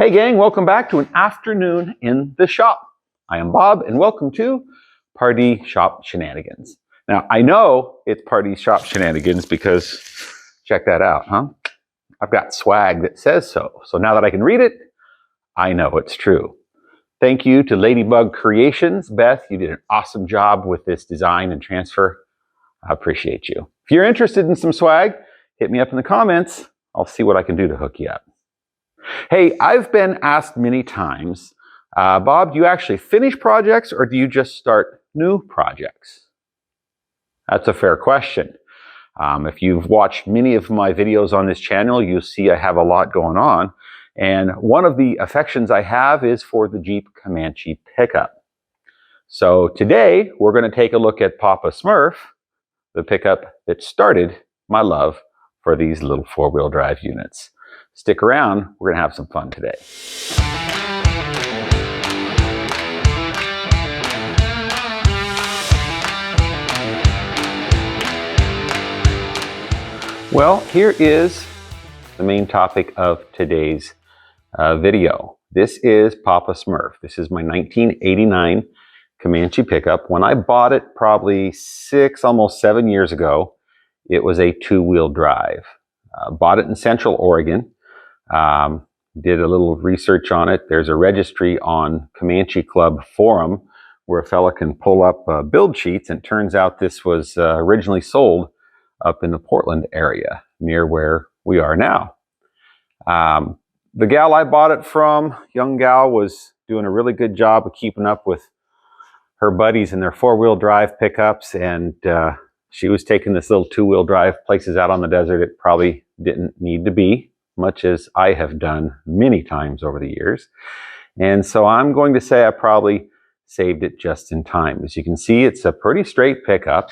Hey gang, welcome back to an afternoon in the shop. I am Bob and welcome to Party Shop Shenanigans. Now I know it's Party Shop Shenanigans because check that out, huh? I've got swag that says so. So now that I can read it, I know it's true. Thank you to Ladybug Creations. Beth, you did an awesome job with this design and transfer. I appreciate you. If you're interested in some swag, hit me up in the comments. I'll see what I can do to hook you up. Hey, I've been asked many times, Bob, do you actually finish projects or do you just start new projects? That's a fair question. If you've watched many of my videos on this channel, you'll see I have a lot going on. And one of the affections I have is for the Jeep Comanche pickup. So today we're going to take a look at Papa Smurf, the pickup that started my love for these little four-wheel drive units. Stick around, we're going to have some fun today. Well, here is the main topic of today's video. This is Papa Smurf. This is my 1989 Comanche pickup. When I bought it probably almost 7 years ago, it was a two-wheel drive. Bought it in Central Oregon. Did a little research on it. There's a registry on Comanche Club forum where a fella can pull up build sheets, and it turns out this was originally sold up in the Portland area near where we are now. The gal I bought it from, young gal, was doing a really good job of keeping up with her buddies in their four-wheel drive pickups, and she was taking this little two-wheel drive places out on the desert it probably didn't need to be, much as I have done many times over the years. And so I'm going to say I probably saved it just in time. As you can see, it's a pretty straight pickup.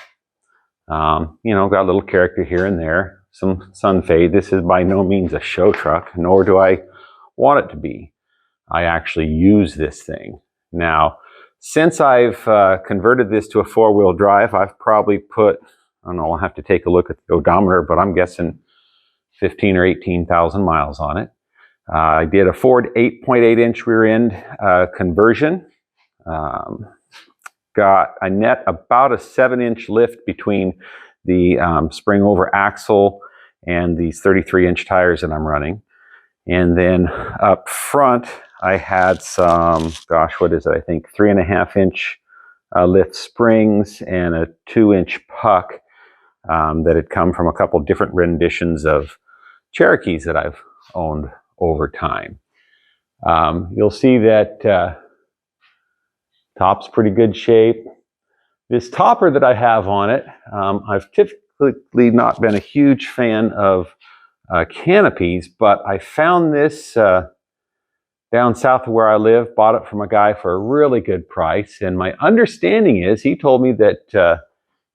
You know, got a little character here and there, some sun fade. This is by no means a show truck, nor do I want it to be. I actually use this thing. Now, since I've converted this to a four-wheel drive, I've probably put, I don't know, I'll have to take a look at the odometer, but I'm guessing 15 or 18,000 miles on it. I did a Ford 8.8-inch rear end conversion. Got a net about a 7-inch lift between the spring over axle and these 33-inch tires that I'm running. And then up front, I had some, gosh, what is it? I think 3.5-inch lift springs and a 2-inch puck that had come from a couple different renditions of Cherokees that I've owned over time. You'll see that top's pretty good shape. This topper that I have on it, I've typically not been a huge fan of canopies, but I found this down south of where I live, bought it from a guy for a really good price, and my understanding is he told me that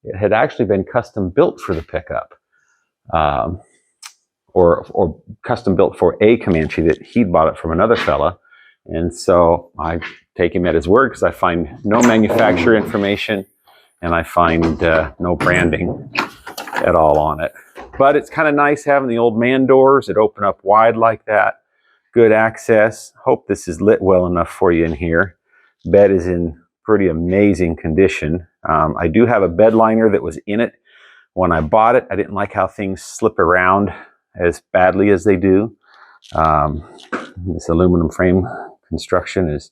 it had actually been custom built for the pickup. Or custom built for a Comanche, that he'd bought it from another fella. And so I take him at his word because I find no manufacturer information and I find no branding at all on it. But it's kind of nice having the old man doors that open up wide like that. Good access. Hope this is lit well enough for you in here. Bed is in pretty amazing condition. I do have a bed liner that was in it when I bought it. I didn't like how things slip around as badly as they do. This aluminum frame construction is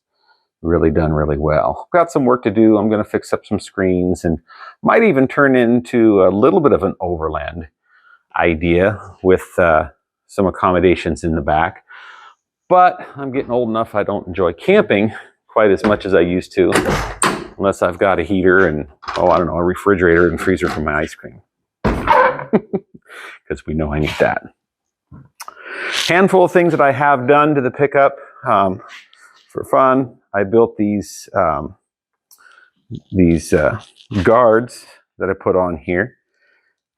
really done really well. Got some work to do. I'm going to fix up some screens and might even turn into a little bit of an overland idea with some accommodations in the back. But I'm getting old enough I don't enjoy camping quite as much as I used to, unless I've got a heater and, oh, I don't know, a refrigerator and freezer for my ice cream. Because we know I need that. Handful of things that I have done to the pickup for fun. I built these guards that I put on here.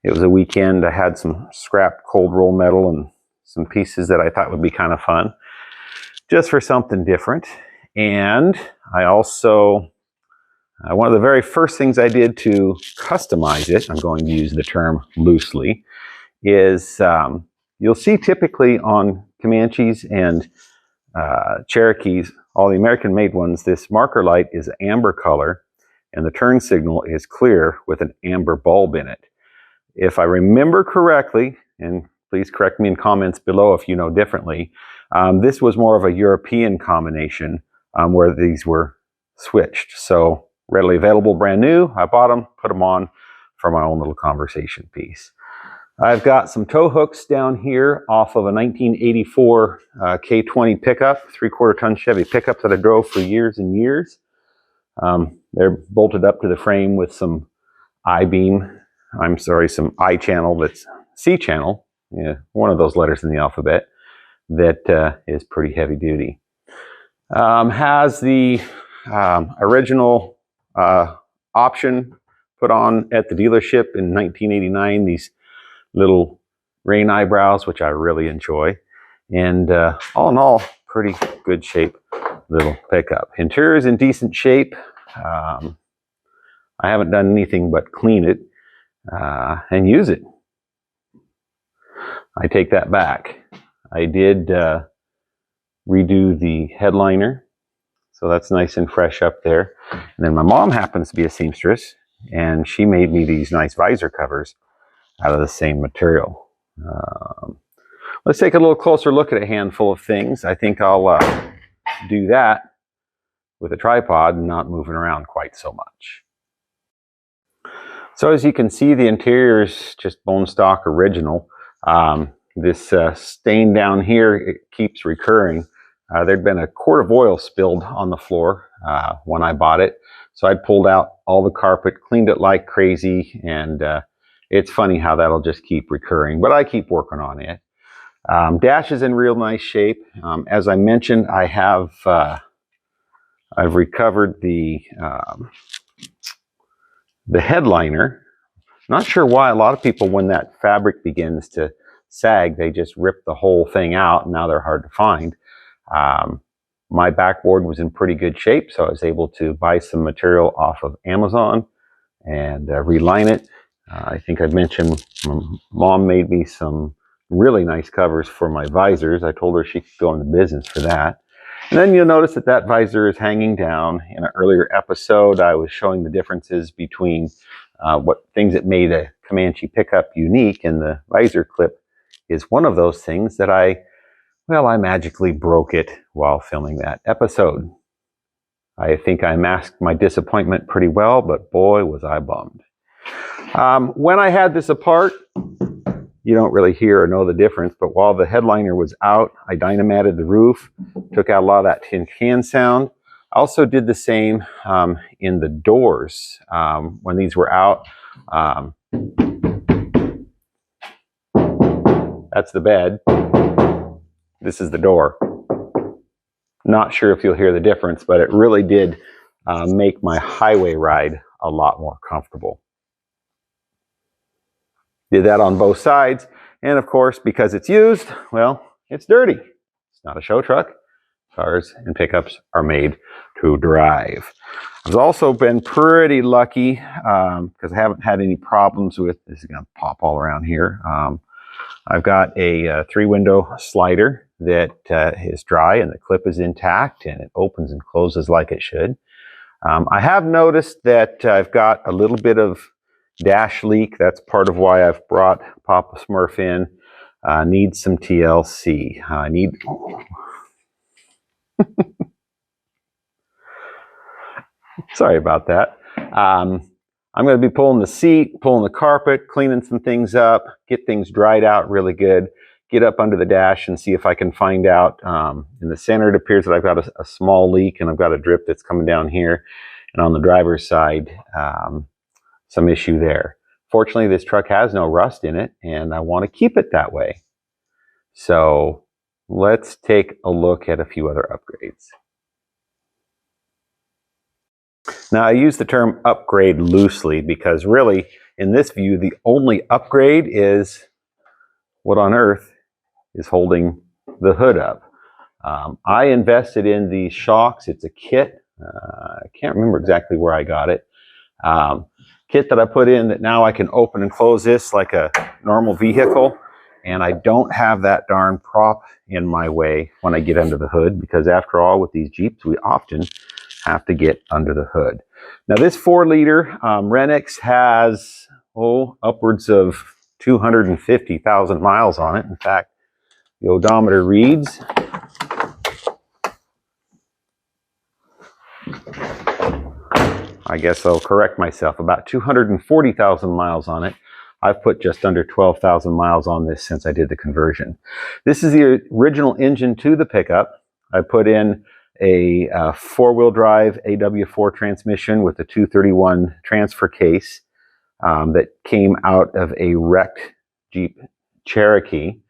It was a weekend. I had some scrap cold roll metal and some pieces that I thought would be kind of fun, just for something different. And I also, one of the very first things I did to customize it, I'm going to use the term loosely, is you'll see typically on Comanches and Cherokees, all the American-made ones, this marker light is amber color, and the turn signal is clear with an amber bulb in it. If I remember correctly, and please correct me in comments below if you know differently, this was more of a European combination where these were switched. So readily available, brand new. I bought them, put them on for my own little conversation piece. I've got some tow hooks down here off of a 1984 K20 pickup, 3/4 ton Chevy pickup that I drove for years and years. They're bolted up to the frame with some some I channel that's C channel, one of those letters in the alphabet, that is pretty heavy duty. Has the original option put on at the dealership in 1989, these little rain eyebrows, which I really enjoy. And all in all, pretty good shape little pickup. Interior is in decent shape. I haven't done anything but clean it and use it. I take that back. I did redo the headliner, so that's nice and fresh up there. And then my mom happens to be a seamstress, and she made me these nice visor covers out of the same material. Let's take a little closer look at a handful of things. I think I'll do that with a tripod and not moving around quite so much. So as you can see, the interior is just bone stock original. This stain down here, it keeps recurring. There'd been a quart of oil spilled on the floor when I bought it. So I pulled out all the carpet, cleaned it like crazy, and it's funny how that'll just keep recurring, but I keep working on it. Dash is in real nice shape. As I mentioned, I've recovered the headliner. Not sure why a lot of people, when that fabric begins to sag, they just rip the whole thing out, and now they're hard to find. My backboard was in pretty good shape, so I was able to buy some material off of Amazon and reline it. I think I mentioned my mom made me some really nice covers for my visors. I told her she could go in the business for that. And then you'll notice that that visor is hanging down. In an earlier episode, I was showing the differences between what things that made a Comanche pickup unique, and the visor clip is one of those things that I magically broke it while filming that episode. I think I masked my disappointment pretty well, but boy, was I bummed. When I had this apart, you don't really hear or know the difference, but while the headliner was out, I dynamatted the roof, took out a lot of that tin can sound. I also did the same in the doors. When these were out, that's the bed. This is the door. Not sure if you'll hear the difference, but it really did make my highway ride a lot more comfortable. Did that on both sides, and of course, because it's used, well, it's dirty. It's not a show truck. Cars and pickups are made to drive. I've also been pretty lucky because I haven't had any problems with, this is gonna pop all around here. I've got a 3-window slider that is dry, and the clip is intact, and it opens and closes like it should. I have noticed that I've got a little bit of dash leak. That's part of why I've brought Papa Smurf in. Needs some TLC. I need... Sorry about that. I'm going to be pulling the seat, pulling the carpet, cleaning some things up, get things dried out really good, get up under the dash and see if I can find out. In the center, it appears that I've got a small leak, and I've got a drip that's coming down here. And on the driver's side, some issue there. Fortunately, this truck has no rust in it, and I want to keep it that way. So let's take a look at a few other upgrades. Now, I use the term upgrade loosely because really, in this view, the only upgrade is what on earth is holding the hood up. I invested in these shocks. It's a kit. I can't remember exactly where I got it. Kit that I put in that now I can open and close this like a normal vehicle. and I don't have that darn prop in my way when I get under the hood, because after all, with these Jeeps, we often have to get under the hood. Now this 4-liter Renix has, upwards of 250,000 miles on it. In fact, the odometer reads, I guess I'll correct myself, about 240,000 miles on it. I've put just under 12,000 miles on this since I did the conversion. This is the original engine to the pickup. I put in a 4-wheel drive AW4 transmission with a 231 transfer case that came out of a wrecked Jeep Cherokee.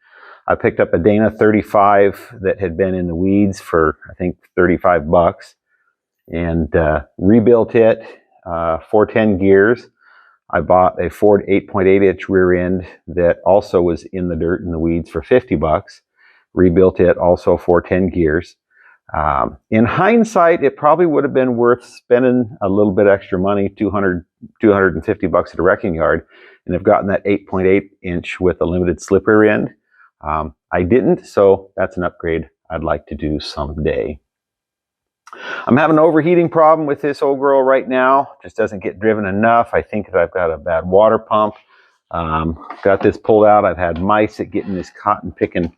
I picked up a Dana 35 that had been in the weeds for, I think, 35 bucks, and rebuilt it, 410 gears. I bought a Ford 8.8-inch rear end that also was in the dirt and the weeds for 50 bucks. Rebuilt it, also 410 gears. In hindsight, it probably would have been worth spending a little bit extra money, 250 bucks at a wrecking yard, and have gotten that 8.8-inch with a limited slip rear end. I didn't, so that's an upgrade I'd like to do someday. I'm having an overheating problem with this old girl right now. Just doesn't get driven enough. I think that I've got a bad water pump. Got this pulled out. I've had mice that get in this cotton picking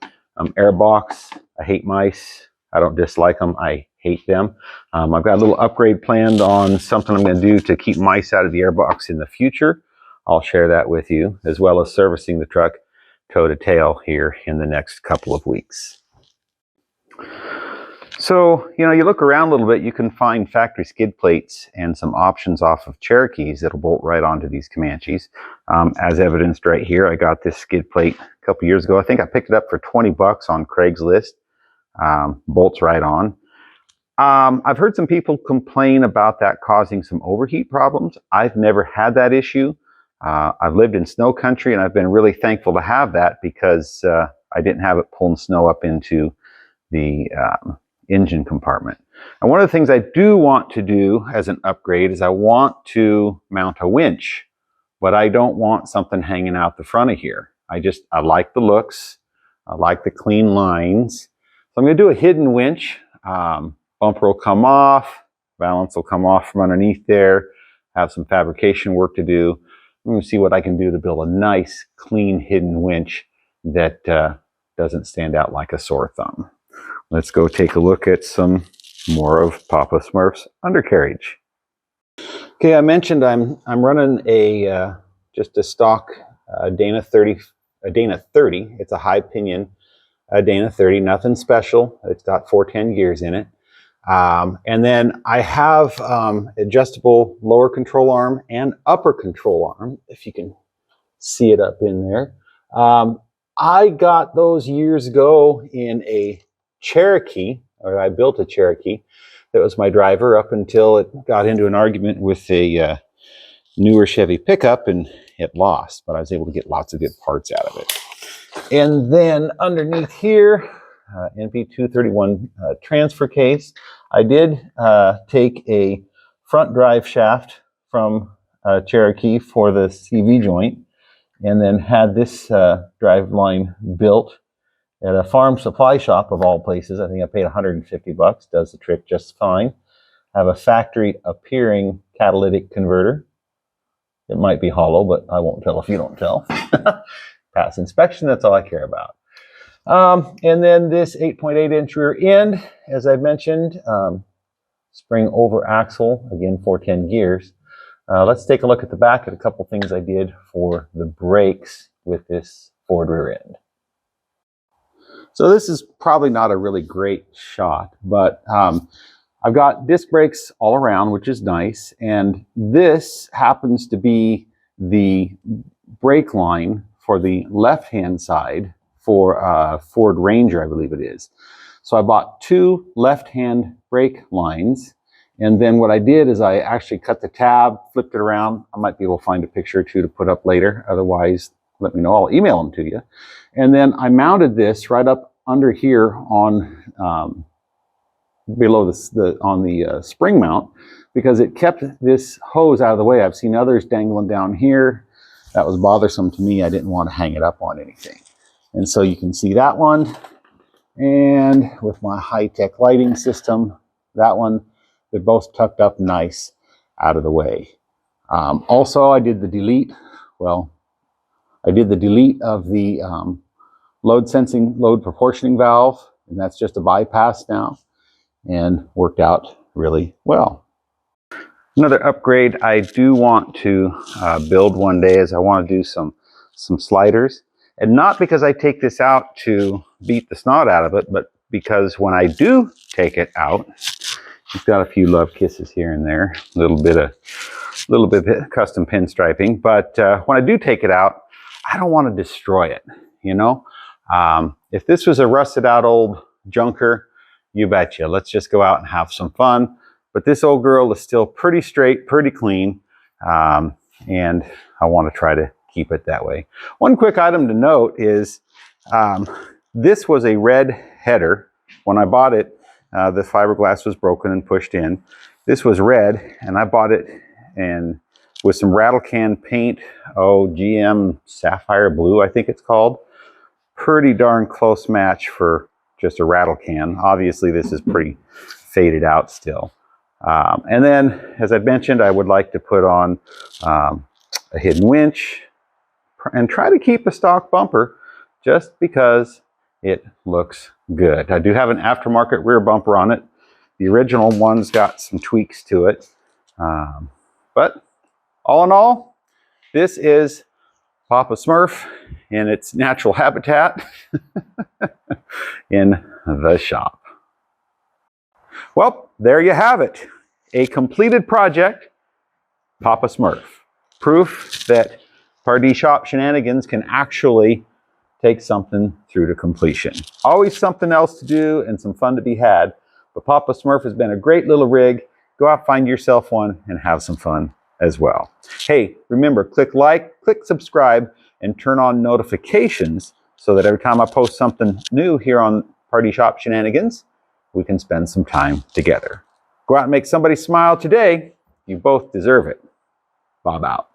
air box. I hate mice. I don't dislike them. I hate them. I've got a little upgrade planned on something I'm going to do to keep mice out of the air box in the future. I'll share that with you, as well as servicing the truck toe to tail here in the next couple of weeks. So, you look around a little bit, you can find factory skid plates and some options off of Cherokees that'll bolt right onto these Comanches. As evidenced right here, I got this skid plate a couple years ago. I think I picked it up for 20 bucks on Craigslist. Bolts right on. I've heard some people complain about that causing some overheat problems. I've never had that issue. I've lived in snow country, and I've been really thankful to have that, because I didn't have it pulling snow up into the engine compartment. And one of the things I do want to do as an upgrade is I want to mount a winch, but I don't want something hanging out the front of here. I like the looks. I like the clean lines. So I'm going to do a hidden winch. Bumper will come off. Balance will come off from underneath there. Have some fabrication work to do. I'm going to see what I can do to build a nice, clean, hidden winch that doesn't stand out like a sore thumb. Let's go take a look at some more of Papa Smurf's undercarriage. Okay, I mentioned I'm running a just a stock Dana 30. It's a high pinion Dana 30, nothing special. It's got 410 gears in it. And then I have adjustable lower control arm and upper control arm, if you can see it up in there. I got those years ago in a Cherokee, or I built a Cherokee that was my driver up until it got into an argument with a newer Chevy pickup, and it lost, but I was able to get lots of good parts out of it. And then underneath here, NP231 transfer case. I did take a front drive shaft from Cherokee for the CV joint, and then had this drive line built at a farm supply shop of all places. I think I paid 150 bucks. Does the trick just fine. I have a factory appearing catalytic converter. It might be hollow, but I won't tell if you don't tell. Pass inspection, that's all I care about. And then this 8.8-inch rear end, as I mentioned, spring over axle, again 410 gears. Let's take a look at the back at a couple things I did for the brakes with this Ford rear end. So this is probably not a really great shot, but I've got disc brakes all around, which is nice, and this happens to be the brake line for the left-hand side for Ford Ranger, I believe it is. So I bought two left-hand brake lines, and then what I did is I actually cut the tab, flipped it around. I might be able to find a picture or two to put up later. Otherwise, let me know. I'll email them to you. And then I mounted this right up under here on below the spring mount, because it kept this hose out of the way. I've seen others dangling down here. That was bothersome to me. I didn't want to hang it up on anything. And so you can see that one. And with my high-tech lighting system, that one, they're both tucked up nice out of the way. Also, I did the delete. Well, I did the delete of the load sensing, load proportioning valve, and that's just a bypass now, and worked out really well. Another upgrade I do want to build one day is I want to do some sliders, and not because I take this out to beat the snot out of it, but because when I do take it out, it's got a few love kisses here and there, a little bit of custom pinstriping. But when I do take it out, I don't want to destroy it. You know, if this was a rusted out old junker, you betcha, let's just go out and have some fun. But this old girl is still pretty straight, pretty clean, and I want to try to keep it that way. One quick item to note is this was a red header. When I bought it, the fiberglass was broken and pushed in. This was red, and I bought it and with some rattle can paint, GM Sapphire Blue, I think it's called. Pretty darn close match for just a rattle can. Obviously, this is pretty faded out still. And then, as I mentioned, I would like to put on a hidden winch and try to keep a stock bumper just because it looks good. I do have an aftermarket rear bumper on it. The original one's got some tweaks to it. But all in all, this is Papa Smurf in its natural habitat in the shop. Well, there you have it. A completed project, Papa Smurf. Proof that Pardee Shop shenanigans can actually take something through to completion. Always something else to do and some fun to be had. But Papa Smurf has been a great little rig. Go out, find yourself one, and have some fun as well. Hey, remember, click like, click subscribe, and turn on notifications so that every time I post something new here on Pardee Shop Shenanigans, we can spend some time together. Go out and make somebody smile today. You both deserve it. Bob out.